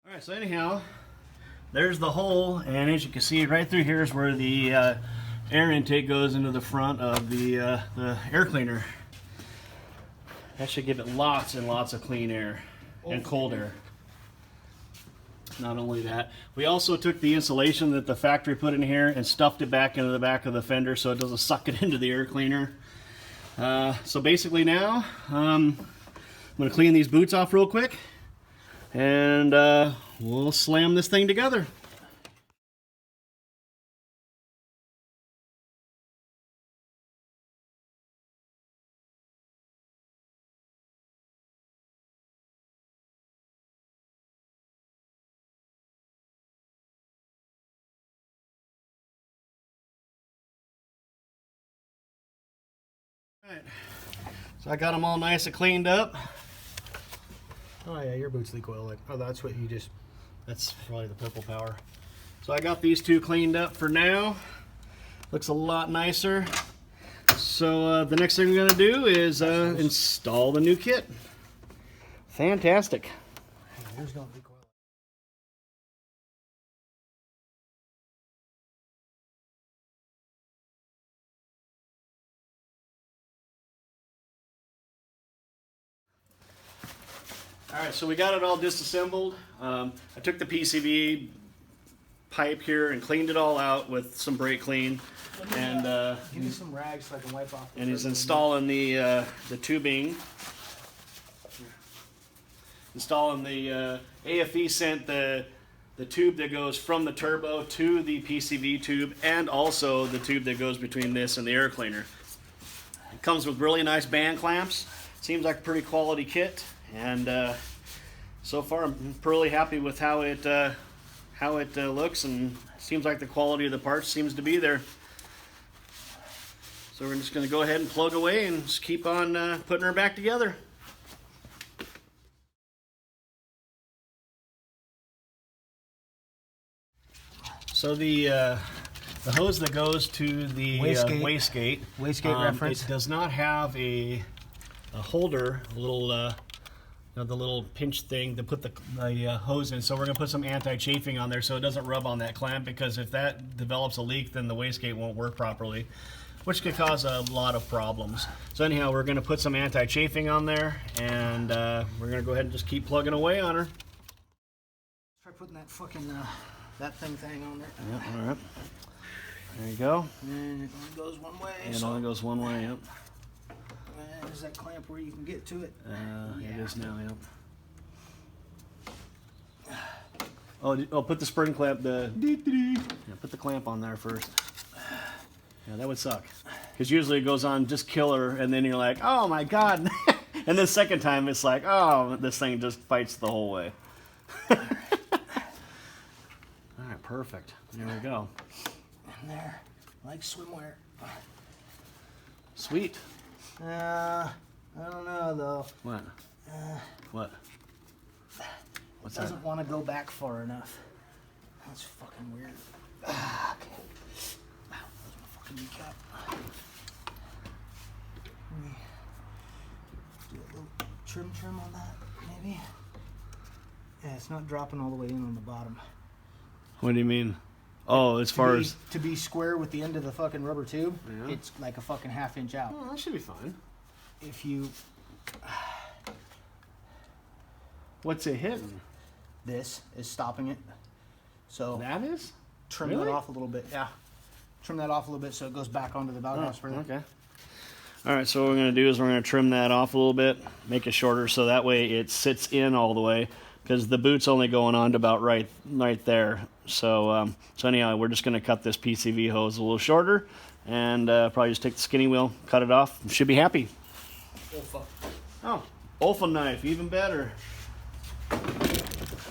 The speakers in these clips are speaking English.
All right, so anyhow, there's the hole, and as you can see right through here is where the air intake goes into the front of the air cleaner. That should give it lots and lots of clean air and cold air. Not only that, we also took the insulation that the factory put in here and stuffed it back into the back of the fender so it doesn't suck it into the air cleaner. So basically now, I'm going to clean these boots off real quick, and we'll slam this thing together. Alright, so I got them all nice and cleaned up. Oh yeah, your boots leak oil. Oh, that's what you just... That's probably the purple power. So I got these two cleaned up for now. Looks a lot nicer. So the next thing we're going to do is install the new kit. Fantastic. Yours don't leak oil. Alright, so we got it all disassembled. I took the PCV pipe here and cleaned it all out with some brake clean. And give me some rags so I can wipe off. And he's installing the tubing. Installing the AFE sent the tube that goes from the turbo to the PCV tube, and also the tube that goes between this and the air cleaner. It comes with really nice band clamps. Seems like a pretty quality kit, and so far I'm really happy with how it looks, and seems like the quality of the parts seems to be there. So we're just going to go ahead and plug away and just keep on putting her back together. So the hose that goes to the wastegate reference, it does not have a holder, a little the little pinch thing to put the hose in. So we're going to put some anti-chafing on there so it doesn't rub on that clamp, because if that develops a leak, then the wastegate won't work properly, which could cause a lot of problems. So anyhow, we're going to put some anti-chafing on there, and we're going to go ahead and just keep plugging away on her. Try putting that fucking that thing on there. Yep, all right. There you go. And it only goes one way. It only goes one way, yep. And there's that clamp where you can get to it. Yeah. It is now, yep. Oh, put the spring clamp, yeah, put the clamp on there first. Yeah, that would suck. Because usually it goes on just killer, and then you're like, oh my god. And the second time it's like, oh, this thing just fights the whole way. Alright, perfect. There we go. And there, like swimwear. Sweet. I don't know though. What? What? What's that? Doesn't want to go back far enough. That's fucking weird. Okay. Wow, that was my fucking kneecap. Do a little trim on that, maybe. Yeah, it's not dropping all the way in on the bottom. What do you mean? Oh, as far as... To be square with the end of the fucking rubber tube, yeah. It's like a fucking ½ inch out. Oh, that should be fine. If you... What's it hitting? This is stopping it. So... That is? Trim Really? that off a little bit, yeah. Trim that off a little bit so it goes back onto the doghouse further. Okay. Alright, so what we're going to do is we're going to trim that off a little bit, make it shorter so that way it sits in all the way, because the boot's only going on to about right there. So anyhow, we're just going to cut this PCV hose a little shorter, and probably just take the skinny wheel, cut it off. Should be happy. Olfa. Oh, Olfa knife, even better.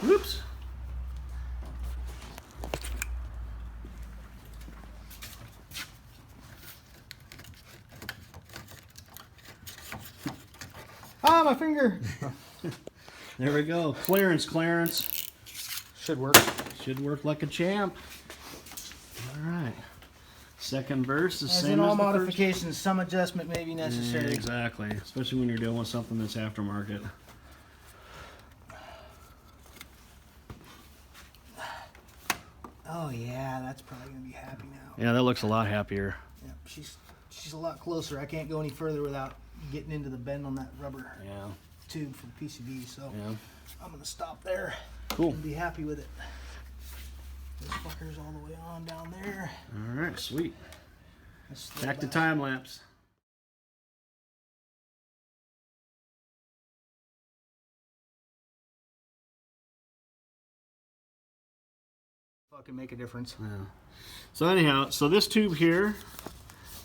Whoops. Ah, my finger! There we go. Clearance. Should work. Should work like a champ. All right. Second verse is same in all as the modifications, some adjustment may be necessary. Yeah, exactly. Especially when you're dealing with something that's aftermarket. Oh yeah, that's probably gonna be happy now. Yeah, that looks a lot happier. Yeah, she's a lot closer. I can't go any further without getting into the bend on that rubber tube for the PCB. So I'm gonna stop there. Cool. And be happy with it. This fucker's all the way on down there. All right, sweet. Back to time lapse. Fucking make a difference. Yeah. So anyhow, so this tube here,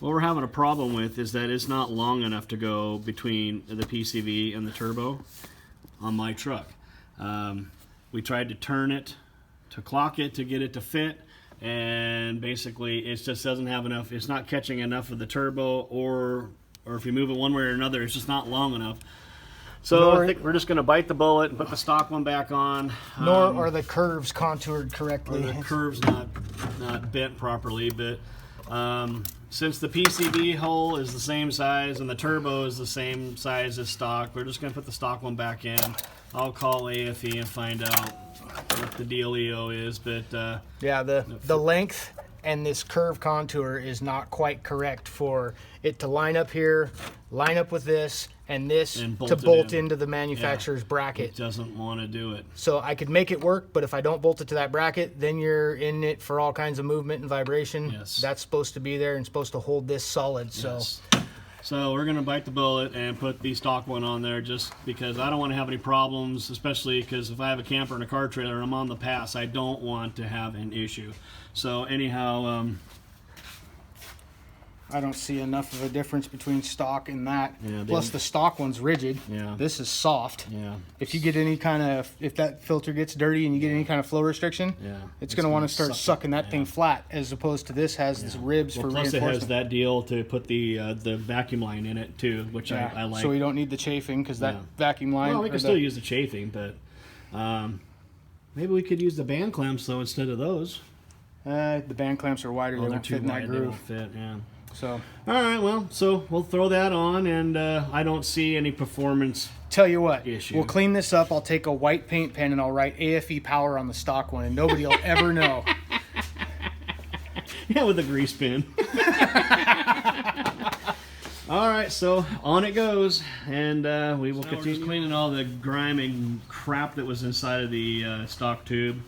what we're having a problem with is that it's not long enough to go between the PCV and the turbo on my truck. We tried to turn it, to clock it, to get it to fit, and basically it just doesn't have enough. It's not catching enough of the turbo, or if you move it one way or another, it's just not long enough. So I think we're just going to bite the bullet and put the stock one back on. Nor are the curves contoured correctly. Or the curve's not bent properly, but since the PCV hole is the same size and the turbo is the same size as stock, we're just going to put the stock one back in. I'll call AFE and find out what the dealio is, but yeah, the length and this curve contour is not quite correct for it to line up here, line up with this, and this to bolt into the manufacturer's bracket. It doesn't want to do it. So I could make it work, but if I don't bolt it to that bracket, then you're in it for all kinds of movement and vibration. Yes. That's supposed to be there and supposed to hold this solid. So. Yes. So we're going to bite the bullet and put the stock one on there just because I don't want to have any problems, especially because if I have a camper and a car trailer and I'm on the pass, I don't want to have an issue. So anyhow, I don't see enough of a difference between stock and that. Yeah, Plus the stock one's rigid. Yeah. This is soft. Yeah. If you get any kind of, if that filter gets dirty and you get any kind of flow restriction, it's going to want to start sucking that thing flat, as opposed to this has its ribs for plus reinforcement. it has that deal to put the vacuum line in it too, which I like. So we don't need the chafing because that vacuum line. Well, we can still use the chafing, but maybe we could use the band clamps though instead of those. The band clamps are wider. They won't fit in that groove. They won't fit, yeah. So. All right, well, so we'll throw that on, and I don't see any performance. Tell you what, issue. We'll clean this up. I'll take a white paint pen and I'll write AFE power on the stock one, and nobody will ever know. Yeah, with a grease pen. All right, so on it goes, and we will continue. We're just cleaning all the grime and crap that was inside of the stock tube.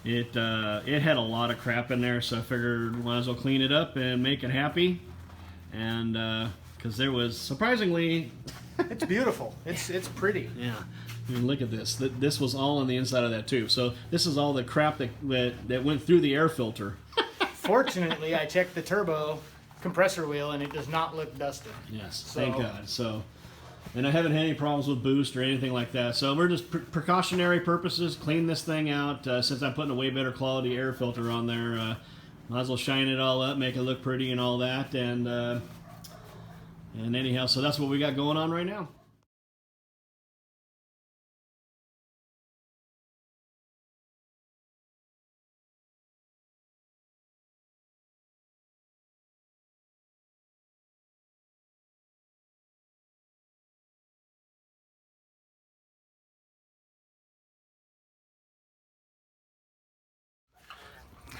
It had a lot of crap in there, so I figured might as well clean it up and make it happy. And because there was surprisingly, it's beautiful. It's pretty. Yeah. I mean, look at this. This was all on the inside of that tube. So this is all the crap that went through the air filter. Fortunately, I checked the turbo compressor wheel and it does not look dusted. Yes, thank God. So. And I haven't had any problems with boost or anything like that. So we're just precautionary purposes, clean this thing out. Since I'm putting a way better quality air filter on there, might as well shine it all up, make it look pretty and all that. And anyhow, so that's what we got going on right now.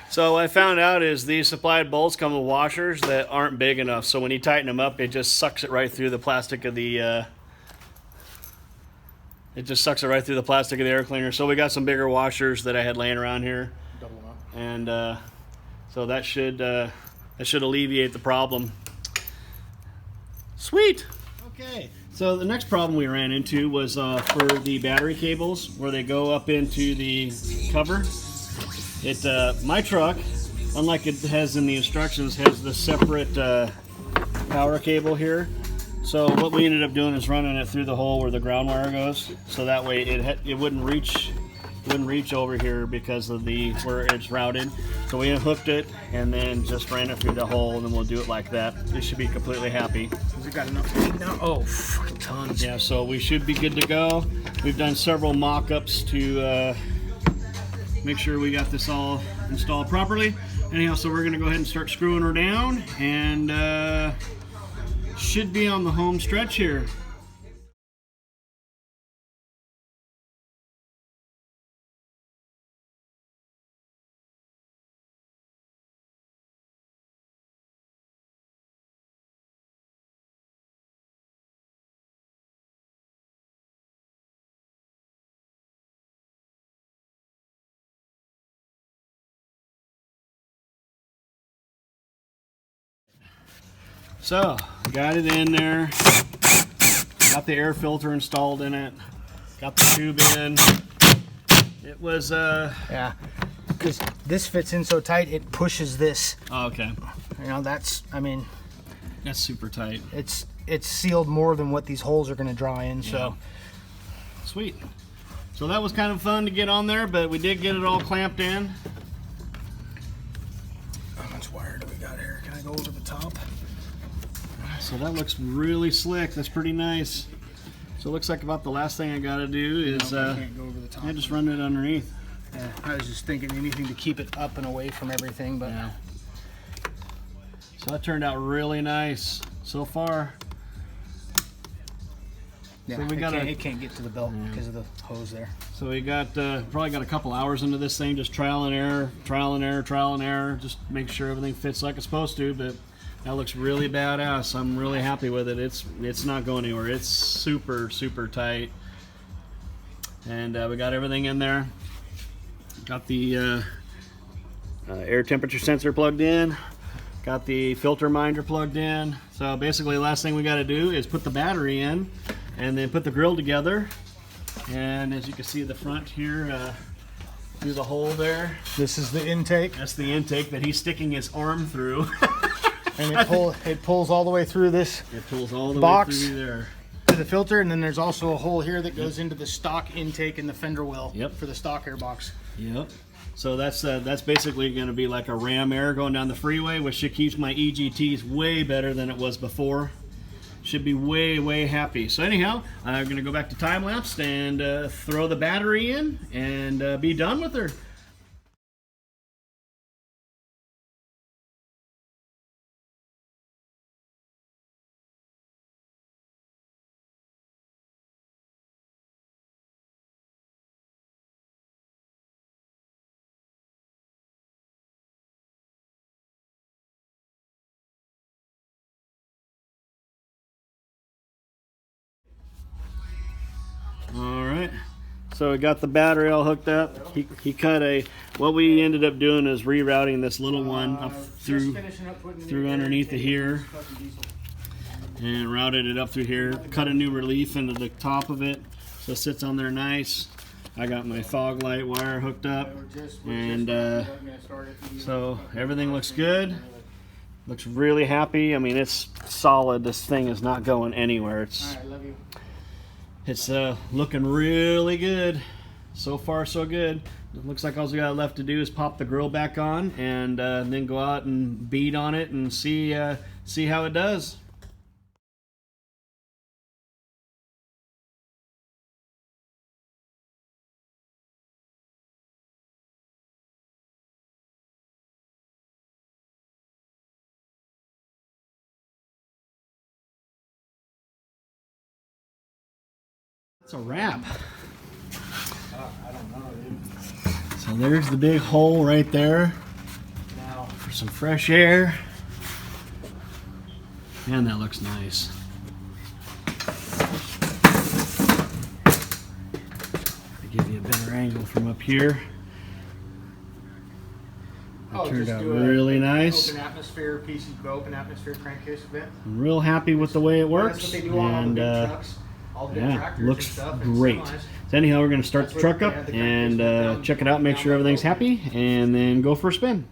So what I found out is these supplied bolts come with washers that aren't big enough. So when you tighten them up, it just sucks it right through the plastic of the air cleaner. So we got some bigger washers that I had laying around here, and so that should alleviate the problem. Sweet. Okay. So the next problem we ran into was for the battery cables where they go up into the cover. My truck, unlike it has in the instructions, has the separate power cable here. So what we ended up doing is running it through the hole where the ground wire goes, so that way it wouldn't reach over here because of where it's routed. So we hooked it and then just ran it through the hole, and then we'll do it like that. It should be completely happy. Has it got enough heat now? Oh, fucking tons. Yeah, so we should be good to go. We've done several mock-ups to make sure we got this all installed properly. Anyhow, so we're going to go ahead and start screwing her down, and should be on the home stretch here. So, got it in there. Got the air filter installed in it. Got the tube in. It was yeah, because this fits in so tight it pushes this. Oh, okay. You know, that's, I mean, that's super tight. It's sealed more than what these holes are going to draw in. Yeah. So sweet. So that was kind of fun to get on there, but we did get it all clamped in. How much wire do we got here? Can I go over the top? So that looks really slick. That's pretty nice. So it looks like about the last thing I got to do is I can't go over the top. Yeah, just run it underneath. Yeah, I was just thinking anything to keep it up and away from everything, but yeah. So that turned out really nice so far. Yeah, so it can't get to the belt because of the hose there. So we got probably got a couple hours into this thing, just trial and error, trial and error, trial and error, just make sure everything fits like it's supposed to. But that looks really badass. I'm really happy with it. It's not going anywhere. It's super tight, and we got everything in there. Got the air temperature sensor plugged in. Got the filter minder plugged in. So basically the last thing we got to do is put the battery in and then put the grill together. And as you can see the front here, through the hole there. This is the intake. That's the intake that he's sticking his arm through. And it pulls all the way through this It pulls all the box way through there. to the filter, and then there's also a hole here that goes into the stock intake in the fender well for the stock air box. Yep. So that's basically going to be like a ram air going down the freeway, which keeps my EGTs way better than it was before. Should be way happy. So anyhow, I'm going to go back to time lapse and throw the battery in and be done with her. All right, so we got the battery all hooked up. He cut what we ended up doing is rerouting this little one up through underneath of here and routed it up through here. Cut a new relief into the top of it so it sits on there nice. I got my fog light wire hooked up, and so everything looks good. Looks really happy. I mean, it's solid. This thing is not going anywhere. It's looking really good. So far, so good. It looks like all we got left to do is pop the grill back on and then go out and beat on it and see how it does. That's a wrap. I don't know, dude. So there's the big hole right there Now, for some fresh air. And that looks nice. To give you a better angle from up here. It turned out really nice. Open atmosphere open atmosphere crankcase vent. I'm real happy with the way it works. That's what they do on all the big trucks. Yeah, looks great. So anyhow, we're going to start the truck up and check it out, make sure everything's happy, and then go for a spin.